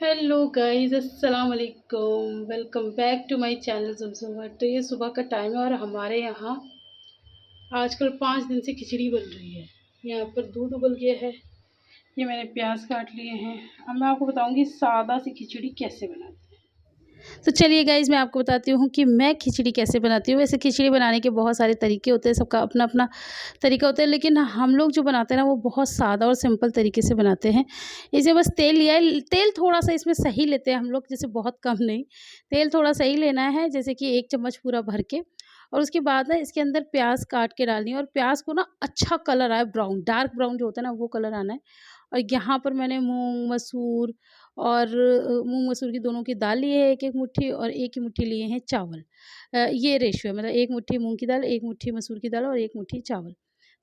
Hello guys, अस्सलाम वालेकुम। Welcome back to my channel Zamzam. तो ये सुबह का टाइम है और हमारे यहाँ आजकल 5 दिन से खिचड़ी बन रही है। यहाँ पर दूध उबल गया है। ये मैंने प्याज काट लिए हैं। अब मैं आपको बताऊंगी सादा सी खिचड़ी कैसे बनाते हैं। तो चलिए गाइस, मैं आपको बताती हूँ कि मैं खिचड़ी कैसे बनाती हूँ। वैसे खिचड़ी बनाने के बहुत सारे तरीके होते हैं, सबका अपना अपना तरीका होता है, लेकिन हम लोग जो बनाते हैं ना वो बहुत सादा और सिंपल तरीके से बनाते हैं। इसे बस तेल लिया है, तेल थोड़ा सा इसमें सही लेते हैं हम लोग, जैसे बहुत कम नहीं, तेल थोड़ा सही लेना है, जैसे कि 1 चम्मच पूरा भर के। और उसके बाद ना इसके अंदर प्याज काट के डालनी है और प्याज को ना अच्छा कलर आए, ब्राउन, डार्क ब्राउन जो होता है ना वो कलर आना है। और यहाँ पर मैंने मूँग, मसूर और मूँग मसूर की दोनों की दाल ली है 1-1 मुट्ठी, और 1 ही मुट्ठी लिए हैं चावल। ये रेशियो है, मतलब 1 मुट्ठी मूँग की दाल, 1 मुट्ठी मसूर की दाल और 1 मुट्ठी चावल।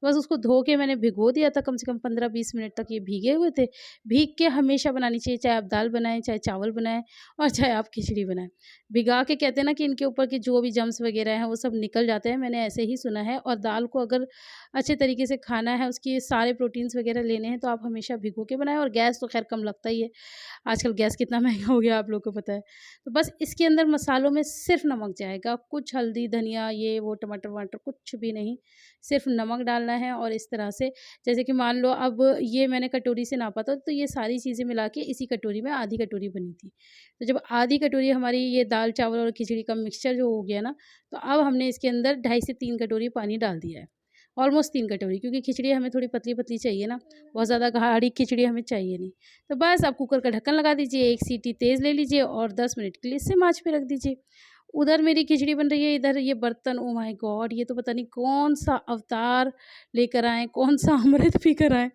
बस उसको धो के मैंने भिगो दिया था, कम से कम 15-20 मिनट तक ये भीगे हुए थे। भीग के हमेशा बनानी चाहिए, चाहे आप दाल बनाएँ, चाहे चावल बनाएँ और चाहे आप खिचड़ी बनाएँ। भिगा के कहते हैं ना कि इनके ऊपर के जो भी जर्म्स वगैरह हैं वो सब निकल जाते हैं, मैंने ऐसे ही सुना है। और दाल को अगर अच्छे तरीके से खाना है, उसके सारे प्रोटीन्स वगैरह लेने हैं, तो आप हमेशा भिगो के बनाएँ। और गैस तो ख़ैर कम लगता ही है, आजकल गैस कितना महँगा हो गया आप लोगों को पता है। तो बस इसके अंदर मसालों में सिर्फ़ नमक जाएगा, कुछ हल्दी, धनिया, ये वो, टमाटर-वमाटर कुछ भी नहीं, सिर्फ़ नमक डालना है। और इस तरह से, जैसे कि मान लो अब ये मैंने कटोरी से नापा था, तो ये सारी चीज़ें मिला के इसी कटोरी में आधी कटोरी बनी थी। तो जब आधी कटोरी हमारी ये दाल, चावल और खिचड़ी का मिक्सचर जो हो गया ना, तो अब हमने इसके अंदर 2.5 से 3 कटोरी पानी डाल दिया है। ऑलमोस्ट 3 कटोरी, क्योंकि खिचड़ी हमें थोड़ी पतली-पतली चाहिए ना, बहुत ज़्यादा गाढ़ी खिचड़ी हमें चाहिए नहीं। तो बस आप कुकर का ढक्कन लगा दीजिए, 1 सीटी तेज़ ले लीजिए और 10 मिनट के लिए सिम आँच पे रख दीजिए। उधर मेरी खिचड़ी बन रही है, इधर ये बर्तन, ओह माय गॉड! ये तो पता नहीं कौन-सा अवतार लेकर आए, कौन-सा अमृत पी कर आए।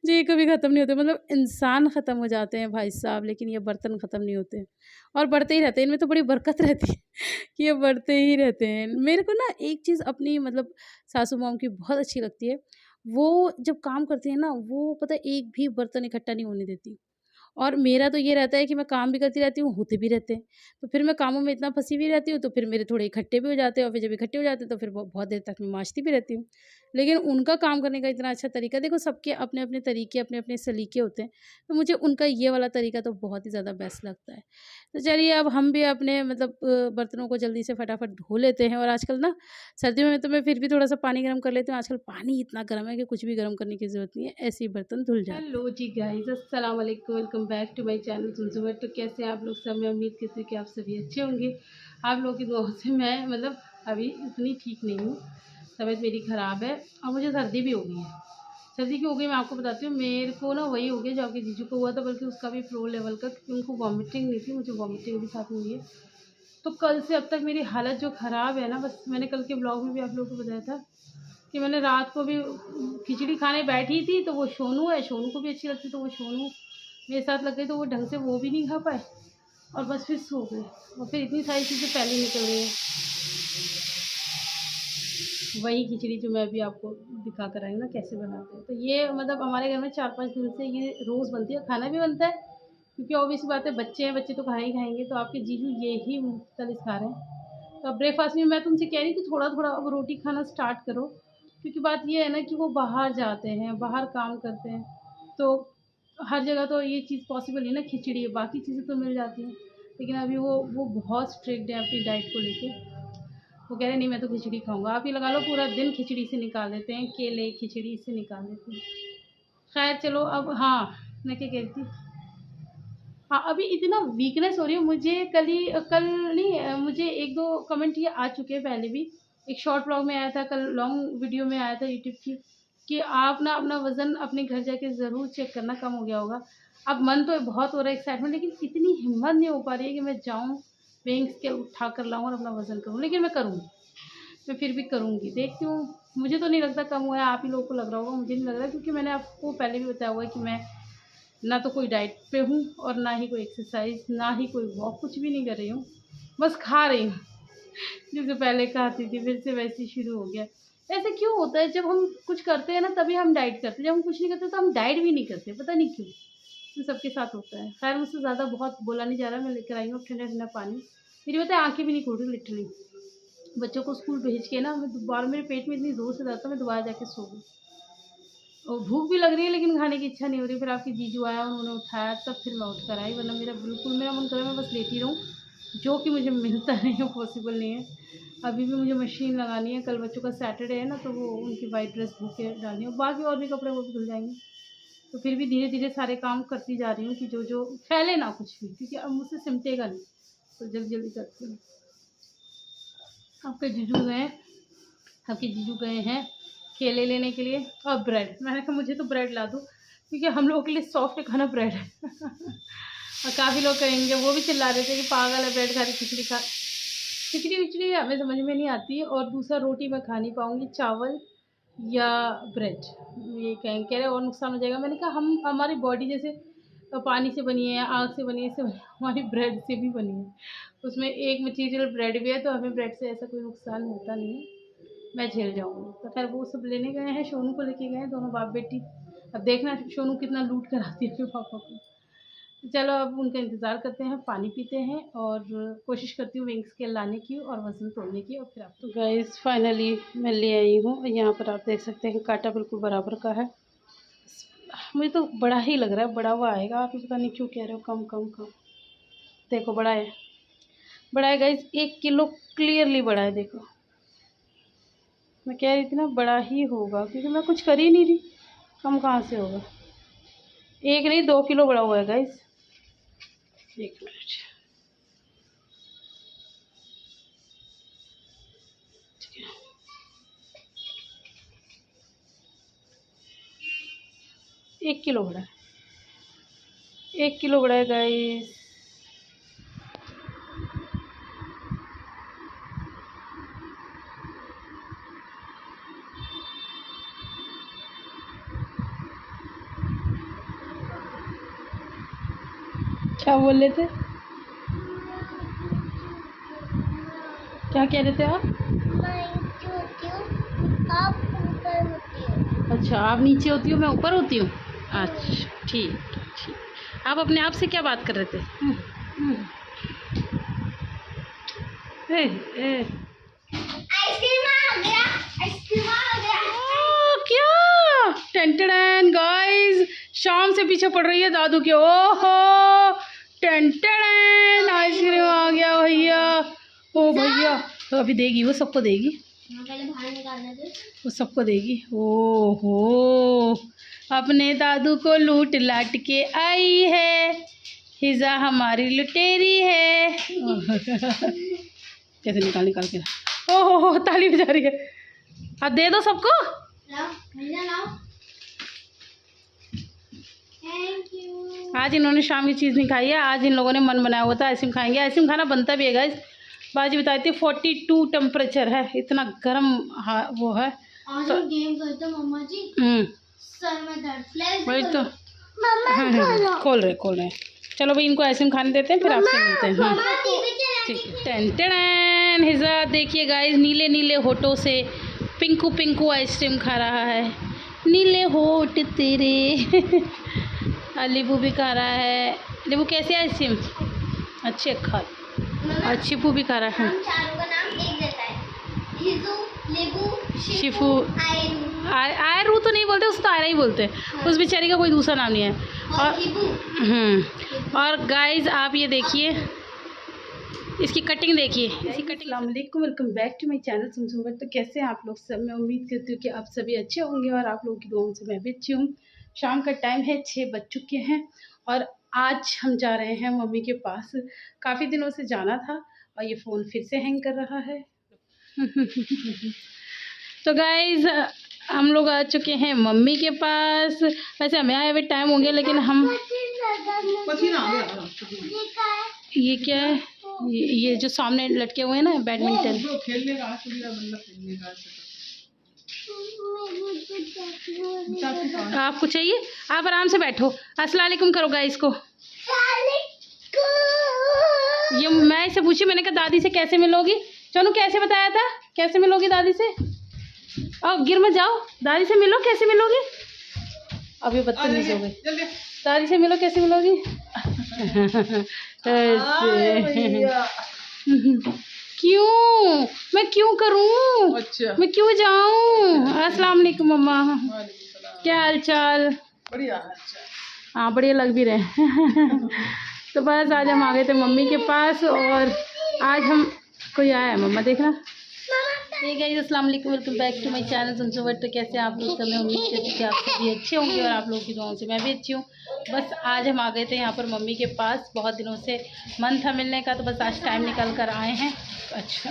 जी, ये कभी ख़त्म नहीं होते, मतलब इंसान ख़त्म हो जाते हैं भाई साहब, लेकिन ये बर्तन ख़त्म नहीं होते हैं और बढ़ते ही रहते हैं। इनमें तो बड़ी बरकत रहती है कि ये बढ़ते ही रहते हैं। मेरे को ना एक चीज़ अपनी, मतलब सासू माँ की बहुत अच्छी लगती है। वो जब काम करती है ना, वो पता है एक भी बर्तन इकट्ठा नहीं होने देती। और मेरा तो ये रहता है कि मैं काम भी करती रहती हूँ, होते भी रहते हैं। तो फिर मैं कामों में इतना फँसी हुई रहती हूँ, तो फिर मेरे थोड़े इकट्ठे भी हो जाते हैं और फिर जब इकट्ठे हो जाते हैं, तो फिर बहुत देर तक मैं माँजती भी रहती हूँ। लेकिन उनका काम करने का इतना अच्छा तरीका, देखो सबके अपने-अपने तरीके, अपने-अपने सलीके होते हैं। तो मुझे उनका ये वाला तरीका तो बहुत ही ज़्यादा बेस्ट लगता है। तो चलिए, अब हम भी अपने मतलब बर्तनों को जल्दी से फटाफट धो लेते हैं। और आजकल ना सर्दियों में तो मैं फिर भी थोड़ा-सा पानी गर्म कर लेती हूँ। आजकल पानी इतना गर्म है कि कुछ भी गर्म करने की ज़रूरत नहीं है, ऐसे ही बर्तन धुल जाते हैं। हेलो जी गाइस, अस्सलाम वालेकुम। Welcome back to my channel Zamzam. तो कैसे हैं आप लोग सब? मैं उम्मीद करती हूँ कि आप सभी अच्छे होंगे। आप लोगों की दुआओं से मैं मतलब अभी इतनी ठीक नहीं हूँ, तबीयत मेरी ख़राब है और मुझे सर्दी भी हो गई है। सर्दी क्यों हो गई मैं आपको बताती हूँ। मेरे को ना वही हो गया जो आपके जीजू को हुआ था, बल्कि उसका भी प्रो लेवल का, क्योंकि उनको वॉमिटिंग नहीं थी, मुझे वॉमिटिंग भी साथ में हुई है। तो कल से अब तक मेरी हालत जो ख़राब है ना, बस मैंने कल के ब्लॉग में भी आप लोगों को बताया था कि मैंने रात को भी खिचड़ी खाने बैठी थी, तो वो सोनू है, सोनू को भी अच्छी लगती, तो वो सोनू मेरे साथ लग गई, तो वो ढंग से वो भी नहीं खा पाए और बस फिर सो गए। और फिर इतनी सारी चीज़ें पहले निकल गई हैं। वही खिचड़ी जो मैं अभी आपको दिखा कर आई हूँ ना कैसे बनाते हैं। तो ये मतलब हमारे घर में 4-5 दिन से ये रोज़ बनती है, खाना भी बनता है, क्योंकि ऑब्वियस बात है, बच्चे हैं, बच्चे तो खाना ही खाएंगे। तो आपके जीजू ये ही मुख्तलिफ खा रहे हैं। तो अब ब्रेकफास्ट में मैं तुमसे कह रही थी थोड़ा थोड़ा अब रोटी खाना स्टार्ट करो, क्योंकि बात ये है ना कि वो बाहर जाते हैं, बाहर काम करते हैं, तो हर जगह तो ये चीज़ पॉसिबल नहीं है ना, खिचड़ी, बाकी चीज़ें तो मिल जाती हैं। लेकिन अभी वो बहुत स्ट्रिक्ट है अपनी डाइट को लेके। वो कह रहे नहीं मैं तो खिचड़ी खाऊंगा। आप ये लगा लो पूरा दिन खिचड़ी से निकाल देते हैं, केले खिचड़ी से निकाल देते हैं। खैर चलो, अब हाँ, मैं क्या कहती थी, हाँ, अभी इतना वीकनेस हो रही है मुझे। कल नहीं, मुझे 1-2 कमेंट ये आ चुके हैं पहले भी। एक शॉर्ट ब्लॉग में आया था, कल लॉन्ग वीडियो में आया था यूट्यूब की, कि आप ना अपना वज़न अपने घर जाके ज़रूर चेक करना, कम हो गया होगा। अब मन तो बहुत हो रहा है एक्साइटमेंट, लेकिन इतनी हिम्मत नहीं हो पा रही है कि मैं जाऊँ वेइंग स्केल उठा कर लाऊँ और अपना वज़न करूँ। लेकिन मैं करूँगी, मैं फिर भी करूँगी, देखती हूँ। मुझे तो नहीं लगता कम हुआ है, आप ही लोगों को लग रहा होगा, मुझे नहीं लग रहा, क्योंकि मैंने आपको पहले भी बताया हुआ है कि मैं ना तो कोई डाइट पे हूँ और ना ही कोई एक्सरसाइज, ना ही कोई वॉक, कुछ भी नहीं कर रही हूँ, बस खा रही हूँ। जैसे पहले खाती थी फिर से वैसे ही शुरू हो गया। ऐसे क्यों होता है, जब हम कुछ करते हैं ना तभी हम डाइट करते हैं, जब हम कुछ नहीं करते तो हम डाइट भी नहीं करते, पता नहीं क्यों। तो सबके साथ होता है। खैर, मुझसे ज़्यादा बहुत बोला नहीं जा रहा, मैं लेकर आई हूँ ठंडा ठंडा पानी। मेरी पता है आंखें भी नहीं खुल रही लिटरली। बच्चों को स्कूल भेज के ना, मैं दोबारा, मेरे पेट में इतनी ज़ोर से दर्द था, मैं दोबारा जाके सो गई। और भूख भी लग रही है लेकिन खाने की इच्छा नहीं हो रही। फिर आपके जीजू आया, उन्होंने उठाया, तब फिर मैं उठ कर आई, वरना मेरा मन कर रहा है मैं बस लेटी रहूँ, जो कि मुझे मिलता नहीं है, पॉसिबल नहीं है। अभी भी मुझे मशीन लगानी है, कल बच्चों का सैटरडे है ना, तो वो उनकी वाइट ड्रेस धो के डालनी है, बाकी और भी कपड़े वो भी धुल जाएंगे। तो फिर भी धीरे धीरे सारे काम करती जा रही हूँ कि जो फैले ना कुछ भी, क्योंकि अब मुझसे सिमटेगा नहीं, तो जल्दी जल्दी करती हूँ। आपके जीजू गए हैं केले लेने के लिए और ब्रेड। मैंने कहा मुझे तो ब्रेड ला दो, क्योंकि हम लोगों के लिए सॉफ्ट खाना ब्रेड है। और काफ़ी लोग कहेंगे, वो भी चिल्ला रहे थे कि पागल है, ब्रेड खा रही, खिचड़ी हमें समझ में नहीं आती। और दूसरा, रोटी मैं खा नहीं पाऊँगी, चावल या ब्रेड, ये कह रहे और नुकसान हो जाएगा। मैंने कहा हमारी बॉडी जैसे पानी से बनी है, आग से बनी है, इससे हमारी ब्रेड से भी बनी है, उसमें एक मटीरियल ब्रेड भी है, तो हमें ब्रेड से ऐसा कोई नुकसान होता नहीं है, मैं झेल जाऊँगी। तो खैर वो सब लेने गए हैं, सोनू को लेके गए हैं, दोनों बाप बेटी। अब देखना सोनू कितना लूट कर आती है फिर पापा को। चलो अब उनका इंतज़ार करते हैं, पानी पीते हैं और कोशिश करती हूँ विंग स्केल लाने की और वज़न तोड़ने की। और फिर आप तो गाइस फाइनली मैं ले आई हूँ, यहाँ पर आप देख सकते हैं कांटा बिल्कुल बराबर का है। मुझे तो बड़ा ही लग रहा है, बड़ा हुआ आएगा, आप पता नहीं क्यों कह रहे हो कम। देखो बड़ा है गाइस, 1 किलो क्लियरली बड़ा है। देखो मैं कह रही थी ना बड़ा ही होगा, क्योंकि मैं कुछ कर ही नहीं रही, कम कहाँ से होगा। 1 नहीं 2 किलो बड़ा हुआ है गाइस। 1 मिनट, ठीक है, 1 किलो बड़ा है, 1 किलो बड़ा है गाइस। क्या बोल रहे थे, क्या कह रहे थे आप? आप ऊपर होती हो। अच्छा, आप नीचे होती हो, मैं ऊपर होती हूँ। अच्छा ठीक। आप अपने आप से क्या बात कर रहे थे? आइसक्रीम आ गया। क्या टेंटन गाइस, शाम से पीछे पड़ रही है दादू के। ओहो टेंटन, आइसक्रीम आ गया भैया। ओ भैया, तो अभी देगी, वो सबको देगी, पहले बाहर निकालना दे, वो सबको देगी। ओहो, अपने दादू को लूट लाट के आई है, हिजा हमारी लुटेरी है। कैसे निकाल के, ओहो ताली बजा रही है। अब दे दो सबको, लाओ। Thank you. आज इन्होंने शाम की चीज़ नहीं खाई है, आज इन लोगों ने मन बनाया हुआ था आइसक्रीम खाएंगे। आइसक्रीम खाना बनता भी है गाइस, बाजी बताई थी 42 टेम्परेचर है, इतना गर्म वो है। आज तो गेम करते मम्मा जी, सर में दर्द, वही तो खोल रहे। चलो भाई इनको आइसक्रीम खाने देते हैं, फिर आपसे मिलते हैं। ठीक है, टेन हिजा देखिए गाइस, नीले होठों से पिंकू आइसक्रीम खा रहा है, नीले होठ तेरे। लीबू भी खा रहा है। लीबू कैसे आइसक्रीम? अच्छे खा। और शिफू भी खा रहा है। चारों का नाम एक जैसा है, हिजू, लीबू, शिफू। आयरू तो नहीं बोलते, उसको तो आयरा ही बोलते हैं। हाँ। उस बेचारी का कोई दूसरा नाम नहीं है। और गाइस आप ये देखिए, इसकी कटिंग देखिए, इसकी कटिंग। अस्सलाम वालेकुम, welcome back to my channel सुमसुम। तो कैसे हैं आप लोग सब? मैं उम्मीद करती हूँ कि आप सभी अच्छे होंगे और आप लोगों की दुआओं से मैं भी अच्छी हूँ। शाम का टाइम है, 6 बज चुके हैं और आज हम जा रहे हैं मम्मी के पास। काफ़ी दिनों से जाना था और ये फ़ोन फिर से हैंग कर रहा है। तो गाइज़ हम लोग आ चुके हैं मम्मी के पास। वैसे हमें आए हुए टाइम हो गया, लेकिन हम ये क्या है, ये जो सामने लटके हुए हैं ना बैडमिंटन, खेलने का आपको चाहिए? आप आराम से बैठो, अस्सलाम वालेकुम करो गाइस को। ये मैं इसे पूछी, मैंने कहा दादी से कैसे मिलोगी? चलो कैसे बताया था, कैसे मिलोगी दादी से? और गिर मत जाओ, दादी से मिलो, कैसे मिलोगी? अब ये बदतमीज हो गई, दादी से मिलो, कैसे मिलोगी? क्यों, मैं क्यों करूं? अच्छा। मैं क्यों जाऊं? अस्सलाम वालेकुम मम्मा। क्या हाल चाल? बढ़िया। हाँ बढ़िया लग भी रहे हैं। तो बस आज हम आ गए थे मम्मी के पास और आज हम कोई आया है मम्मा देखना। ठीक है, अस्सलाम वालेकुम, welcome back to my channel सुनसो। तो कैसे आप लोग सब? मैं उम्मीद करती हूँ कि आप सभी अच्छे होंगे और आप लोगों की दुआओं से मैं भी अच्छी हूँ। बस आज हम आ गए थे यहाँ पर मम्मी के पास, बहुत दिनों से मन था मिलने का, तो बस आज टाइम निकाल कर आए हैं। अच्छा,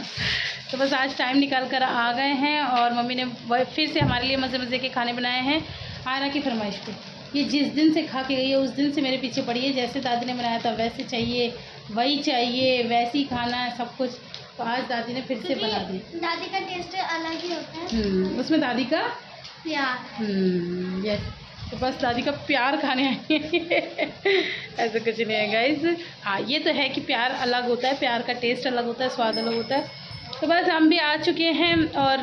तो बस आज टाइम निकाल कर आ गए हैं और मम्मी ने फिर से हमारे लिए मज़े मज़े के खाने बनाए हैं आयरा की फरमाइश पे। ये जिस दिन से खा के गई है उस दिन से मेरे पीछे पड़ी है, जैसे दादी ने बनाया था वैसे चाहिए, वही चाहिए, वैसे ही खाना है सब कुछ। तो आज दादी ने फिर से बना दी। दादी का टेस्ट अलग ही होता है। उसमें दादी का प्यार। यस, तो बस दादी का प्यार खाने आए ऐसा कुछ नहीं है गाइस। हाँ ये तो है कि प्यार अलग होता है, प्यार का टेस्ट अलग होता है, स्वाद अलग होता है। तो बस हम भी आ चुके हैं और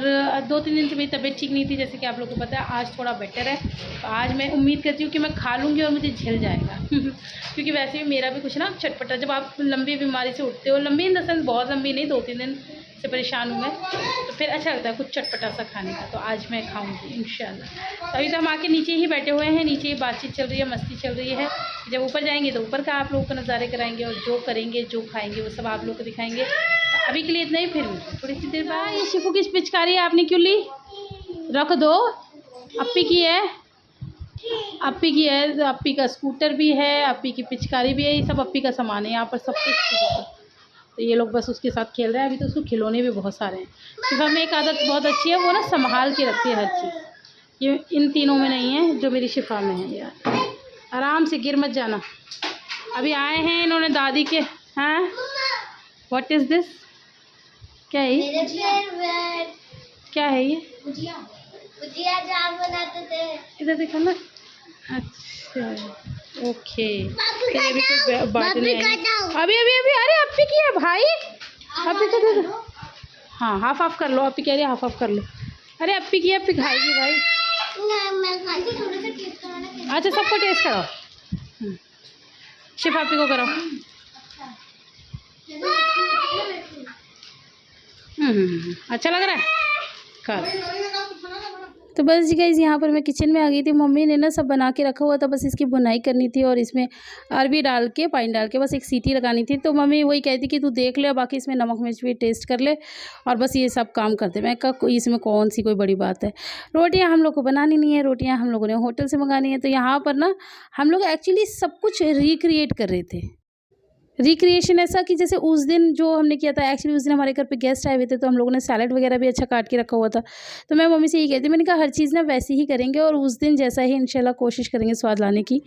2-3 दिन से मेरी तबीयत ठीक नहीं थी, जैसे कि आप लोगों को पता है। आज थोड़ा बेटर है, तो आज मैं उम्मीद करती हूँ कि मैं खा लूँगी और मुझे झेल जाएगा क्योंकि वैसे भी मेरा भी कुछ ना चटपटा, जब आप लंबी बीमारी से उठते हो, लंबी इन द सेंस बहुत लंबी नहीं, 2-3 दिन से परेशान हूँ मैं, तो फिर अच्छा लगता है कुछ चटपटा सा खाने का। तो आज मैं खाऊंगी इंशाल्लाह। अभी तो हम आके नीचे ही बैठे हुए हैं, नीचे ही बातचीत चल रही है, मस्ती चल रही है। जब ऊपर जाएंगे तो ऊपर का आप लोगों को नज़ारे कराएंगे और जो करेंगे जो खाएंगे वो सब आप लोग को दिखाएंगे। तो अभी के लिए इतना ही, फिर थोड़ी सी देर बाद। ये शिफू की पिचकारी आपने क्यों ली? रख दो, अप्पी की है, अप्पी की है। अप्पी का स्कूटर भी है, अप्पी की पिचकारी भी है, ये सब अप्पी का सामान है यहाँ पर सब कुछ। तो ये लोग बस उसके साथ खेल रहे हैं। अभी तो उसको खिलौने भी बहुत सारे हैं। शिफा में एक आदत बहुत अच्छी है, वो ना संभाल के रखती है हर चीज़। ये इन तीनों में नहीं है जो मेरी शिफा में है। यार आराम से, गिर मत जाना। अभी आए हैं इन्होंने दादी के। हाँ व्हाट इज़ दिस? क्या है ये? क्या है ये? भुजिया जाम बनाते थे। इधर देखो ना। अच्छा ओके, तो अभी कोई बांटने आए। अभी अभी अभी अरे अप्पी की है भाई, अप्पी को दे दो। हाँ हाफ ऑफ कर लो, अप्पी कह रही है हाफ ऑफ कर लो। अरे अप्पी की है, अप्पी खाएगी भाई। अच्छा सबको टेस्ट करो, सिर्फ अप्पी को करो। अच्छा लग रहा है, कर। तो बस जी गाइस यहाँ पर मैं किचन में आ गई थी। मम्मी ने ना सब बना के रखा हुआ था, बस इसकी बुनाई करनी थी और इसमें अरबी डाल के, पानी डाल के बस एक सीटी लगानी थी। तो मम्मी वही कहती कि तू देख ले, बाकी इसमें नमक मिर्च भी टेस्ट कर ले और बस ये सब काम करते। मैं कहा इसमें कौन सी कोई बड़ी बात है। रोटियाँ हम लोग को बनानी नहीं है, रोटियाँ हम लोगों ने होटल से मंगानी है। तो यहाँ पर ना हम लोग एक्चुअली सब कुछ रिक्रिएट कर रहे थे। रिक्रिएशन ऐसा कि जैसे उस दिन जो हमने किया था, एक्चुअली उस दिन हमारे घर पे गेस्ट आए हुए थे, तो हम लोगों ने सैलड वगैरह भी अच्छा काट के रखा हुआ था। तो मैं मम्मी से यही कहती, मैंने कहा हर चीज़ ना वैसे ही करेंगे और उस दिन जैसा ही इंशाल्लाह कोशिश करेंगे स्वाद लाने की।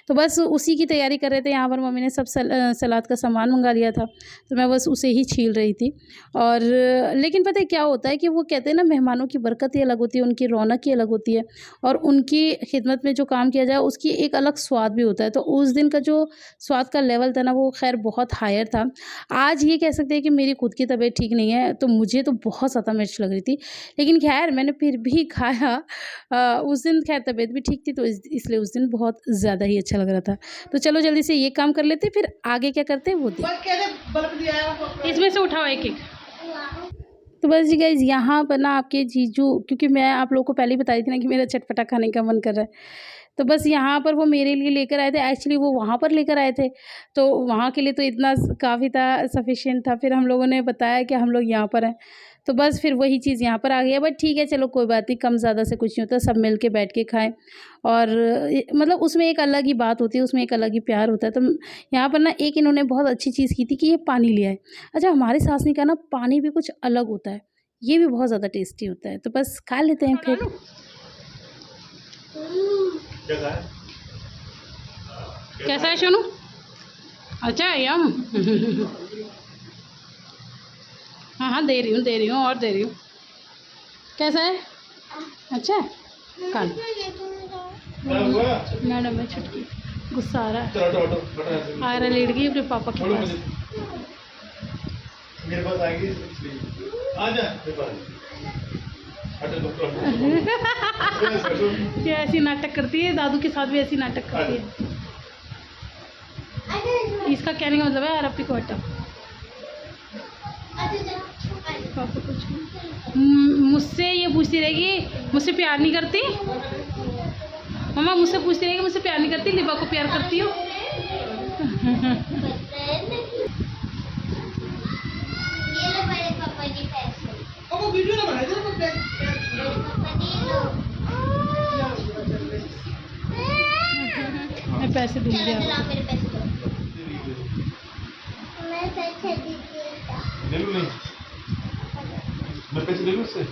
तो बस उसी की तैयारी कर रहे थे। यहाँ पर मम्मी ने सब सलाद का सामान मंगा लिया था, तो मैं बस उसे ही छील रही थी। और लेकिन पता है क्या होता है कि वो कहते हैं ना, मेहमानों की बरकत ही अलग होती है, उनकी रौनक ही अलग होती है और उनकी खिदमत में जो काम किया जाए उसकी एक अलग स्वाद भी होता है। तो उस दिन का जो स्वाद का लेवल था ना, वो खैर बहुत हायर था। आज ये कह सकते हैं कि मेरी खुद की तबीयत ठीक नहीं है, तो मुझे तो बहुत ज़्यादा मिर्च लग रही थी, लेकिन खैर मैंने फिर भी खाया। उस दिन खैर तबीयत भी ठीक थी, तो इसलिए उस दिन बहुत ज़्यादा ही अच्छा लग रहा था। तो चलो जल्दी से ये काम कर लेते, फिर आगे क्या करते हैं वो देख। इसमें से उठाओ एक एक। तो बस जी गाइस यहाँ पर ना आपके जीजू, क्योंकि मैं आप लोगों को पहले ही बताई थी ना कि मेरा चटपटा खाने का मन कर रहा है, तो बस यहाँ पर वो मेरे लिए लेकर आए थे। एक्चुअली वो वहाँ पर लेकर आए थे, तो वहाँ के लिए तो इतना काफ़ी था, सफिशिएंट था। फिर हम लोगों ने बताया कि हम लोग यहाँ पर हैं, तो बस फिर वही चीज़ यहाँ पर आ गई है। बट ठीक है चलो कोई बात नहीं, कम ज़्यादा से कुछ नहीं होता, सब मिल के बैठ के खाएँ और मतलब उसमें एक अलग ही बात होती है, उसमें एक अलग ही प्यार होता है। तो यहाँ पर ना एक इन्होंने बहुत अच्छी चीज़ की थी कि ये पानी लिया है। अच्छा हमारी सास ने कहा ना, पानी भी कुछ अलग होता है, ये भी बहुत ज़्यादा टेस्टी होता है। तो बस खा लेते हैं फिर। कैसा है सोनू? अच्छा यम। हाँ हाँ दे रही हूँ और दे रही हूँ। कैसा है? अच्छा कल मैडम है छुटकी, गुस्सा आ रहा है। आयरा लेट गई अपने पापा के पास। मेरे पास आएगी, आजा ये ऐसी नाटक करती है, दादू के साथ भी ऐसी नाटक करती है। इसका कहने का मतलब है यार अपनी को हटा। पापा कुछ मुझसे ये पूछती रहेगी, मुझसे प्यार नहीं करती? मम्मा मुझसे पूछती रही कि मुझसे प्यार नहीं करती, लिबा को प्यार करती हो। मैं पैसे दूंगी ले लूं नहीं, मैं पैसे ले लूं उससे।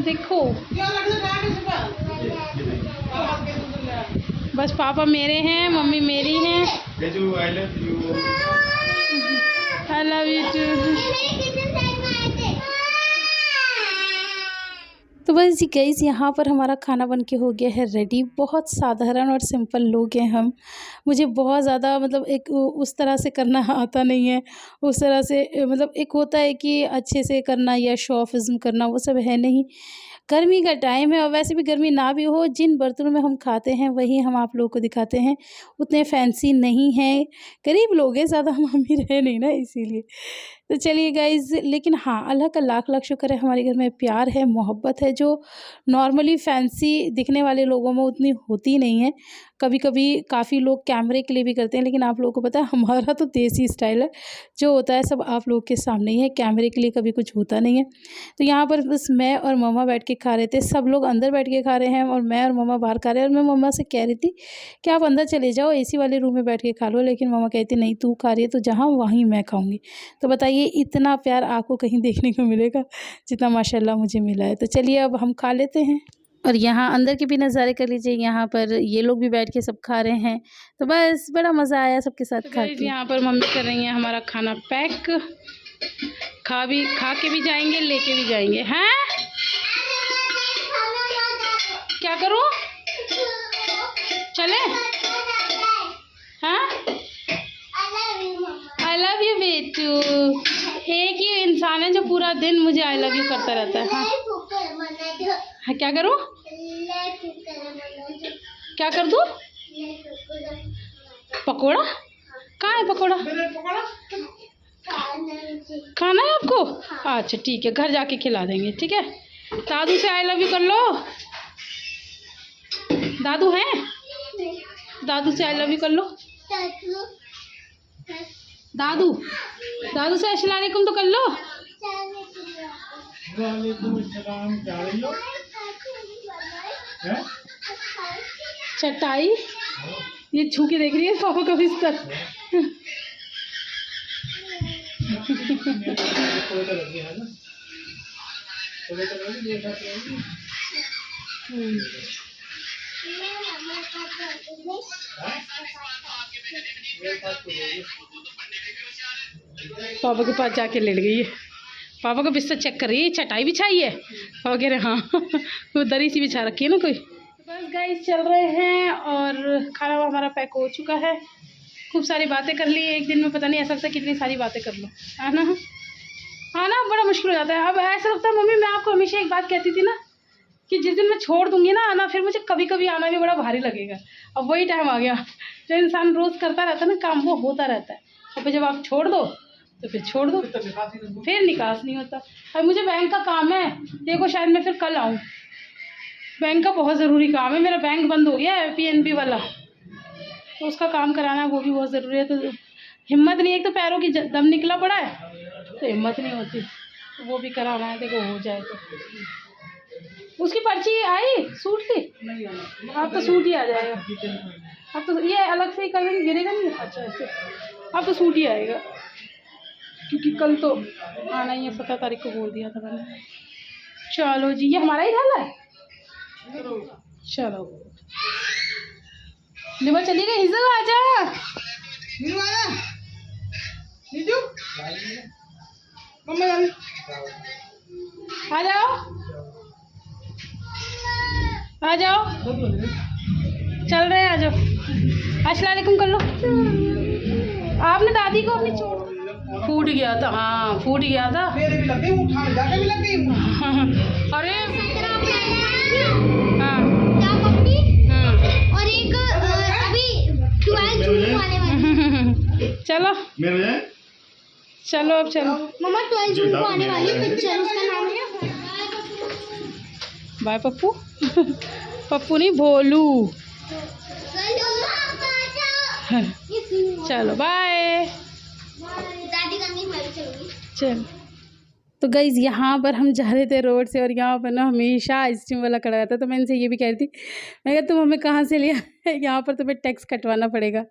देखो बस पापा मेरे हैं, मम्मी मेरी हैं। I love you too. तो बस जी गाइस, यहाँ पर हमारा खाना बन के हो गया है रेडी। बहुत साधारण और सिंपल लोग हैं हम। मुझे बहुत ज़्यादा मतलब एक उस तरह से करना आता नहीं है, उस तरह से मतलब एक होता है कि अच्छे से करना या शो ऑफिज्म करना, वो सब है नहीं। गर्मी का टाइम है और वैसे भी गर्मी ना भी हो, जिन बर्तनों में हम खाते हैं वही हम आप लोगों को दिखाते हैं। उतने फैंसी नहीं हैं, गरीब लोग हैं, ज़्यादा हम अमीर है नहीं ना, इसीलिए। तो चलिए गाइज़, लेकिन हाँ, अल्लाह का लाख लाख शुक्र है, हमारे घर में प्यार है, मोहब्बत है, जो नॉर्मली फैंसी दिखने वाले लोगों में उतनी होती नहीं है। कभी कभी काफ़ी लोग कैमरे के लिए भी करते हैं, लेकिन आप लोगों को पता है हमारा तो देसी स्टाइल है, जो होता है सब आप लोगों के सामने ही है, कैमरे के लिए कभी कुछ होता नहीं है। तो यहाँ पर बस मैं और मम्मा बैठ के खा रहे थे, सब लोग अंदर बैठ के खा रहे हैं और मैं और मम्मा बाहर खा रहे हैं। और मैं मम्मा से कह रही थी कि आप अंदर चले जाओ, एसी वाले रूम में बैठ के खा लो, लेकिन मम्मा कहती नहीं, तू खा रही है तो जहाँ वहीं मैं खाऊँगी। तो बताइए इतना प्यार आपको कहीं देखने को मिलेगा जितना माशाल्लाह मुझे मिला है। तो चलिए अब हम खा लेते हैं और यहाँ अंदर के भी नज़ारे कर लीजिए। यहाँ पर ये लोग भी बैठ के सब खा रहे हैं, तो बस बड़ा मज़ा आया सबके साथ खा के। यहाँ पर मम्मी कर रही हैं हमारा खाना पैक, खा के भी जाएंगे, लेके भी जाएंगे। हैं क्या करूँ, चले? हाँ, आई लव यू बेटू। एक ही इंसान है जो पूरा दिन मुझे आई लव यू करता रहता है। हाँ, क्या करूँ, क्या कर दूँ? पकोड़ा? कहाँ है पकोड़ा? खाना है आपको? अच्छा ठीक है, घर जाके खिला देंगे, ठीक है। दादू से आई लव यू कर लो। दादू हैं? दादू से आई लव यू कर लो। दादू से अस्सलाम वालेकुम तो कर लो। चटाई ये छू के देख रही है पापा का बिस्तर। पापा के पास जाके लेट गई है, पापा का बिस्तर चेक कर रही है, चटाई बिछाई है पापा कह रहे हाँ वो दरी सी बिछा रखी है ना कोई। बस गाइस चल रहे हैं और खाना हमारा पैक हो चुका है। खूब सारी बातें कर ली एक दिन में, पता नहीं ऐसा लगता है कितनी सारी बातें कर लो, है ना। हाँ ना, बड़ा मुश्किल हो जाता है। अब ऐसा लगता है मम्मी, मैं आपको हमेशा एक बात कहती थी ना कि जिस दिन मैं छोड़ दूंगी ना आना, फिर मुझे कभी कभी आना भी बड़ा भारी लगेगा। अब वही टाइम आ गया, जो इंसान रोज़ करता रहता है ना काम, वो होता रहता है। और फिर जब आप छोड़ दो तो फिर छोड़ दो, फिर निकास नहीं होता। अब मुझे बैंक का काम है, देखो शायद मैं फिर कल आऊँ। बैंक का बहुत ज़रूरी काम है, मेरा बैंक बंद हो गया है PNB वाला, तो उसका काम कराना है, वो भी बहुत ज़रूरी है। तो हिम्मत नहीं, एक तो पैरों की दम निकला पड़ा है तो हिम्मत नहीं होती, तो वो भी कराना है। देखो हो जाए तो उसकी पर्ची आई सूट की, अब तो सूट ही आ जाएगा। अब तो ये अलग से ही कर लेंगे, गिरेगा नहीं। अच्छा ऐसे अब तो सूट ही आएगा, क्योंकि कल तो आना ही है, 17 तारीख को बोल दिया था मैंने। चलो जी, ये हमारा ही डाला है। चलो निभा चली गई, हिजल आ जा, आ जाओ आ जाओ, चल रहे हैं, आ जाओ। अस्सलाम वालेकुम कर लो। आपने दादी को अपनी फूट गया था, हाँ फूट गया था। अरे हाँ और एक अभी 12 जून को आने वाली। चलो चलो अब चलो। मम्मा 12 जून को आने वाली पिक्चर, उसका नाम है बाय पप्पू। पप्पू नहीं, भोलू। चलो बाय। दादी का नहीं, मैं चलूंगी। चल। तो गाइज़ यहाँ पर हम जा रहे थे रोड से और यहाँ पर ना हमेशा आइसक्रीम वाला खड़ा रहता है। तो मैं इनसे ये भी कह रही थी, मैं कहा तुम हमें कहाँ से लिया, यहाँ पर तुम्हें टैक्स कटवाना पड़ेगा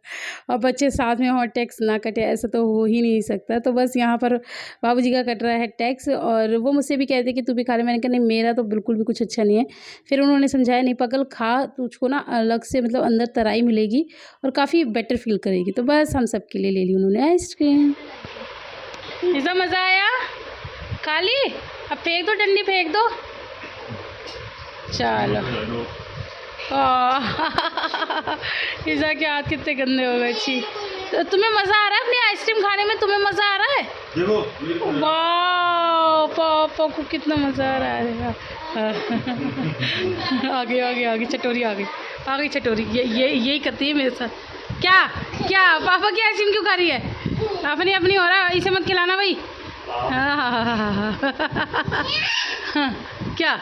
और बच्चे साथ में हो, टैक्स ना कटे ऐसा तो हो ही नहीं सकता। तो बस यहाँ पर बाबूजी का कट रहा है टैक्स और वो मुझसे भी कहते कि तू भी खा ले। मैंने कहा नहीं, मेरा तो बिल्कुल भी कुछ अच्छा नहीं है। फिर उन्होंने समझाया, नहीं पगल खा, तुझको ना अलग से मतलब अंदर तराई मिलेगी और काफ़ी बेटर फील करेगी। तो बस हम सब के लिए ले ली उन्होंने आइसक्रीम। ऐसा मज़ा आया? खा ली? अब फेंक दो, डंडी फेंक दो। चलो। ईज़ा के हाथ कितने गंदे हो गए। छी, तो तुम्हें मज़ा आ रहा है अपनी आइसक्रीम खाने में? तुम्हें मज़ा आ रहा है? देखो वाह, पापा को कितना मज़ा आ रहा है। आगे आगे आगे चटोरी आ गई चटोरी। यही करती है मेरे साथ। क्या क्या पापा की आइसक्रीम क्यों खा रही है? अपनी अपनी हो रहा है, इसे मत खिलाना भाई। क्या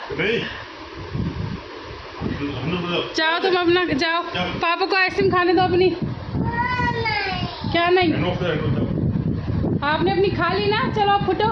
जाओ तुम अपना, जाओ पापा को आइसक्रीम खाने दो अपनी। क्या नहीं, आपने अपनी खा ली ना, चलो आप फुटो।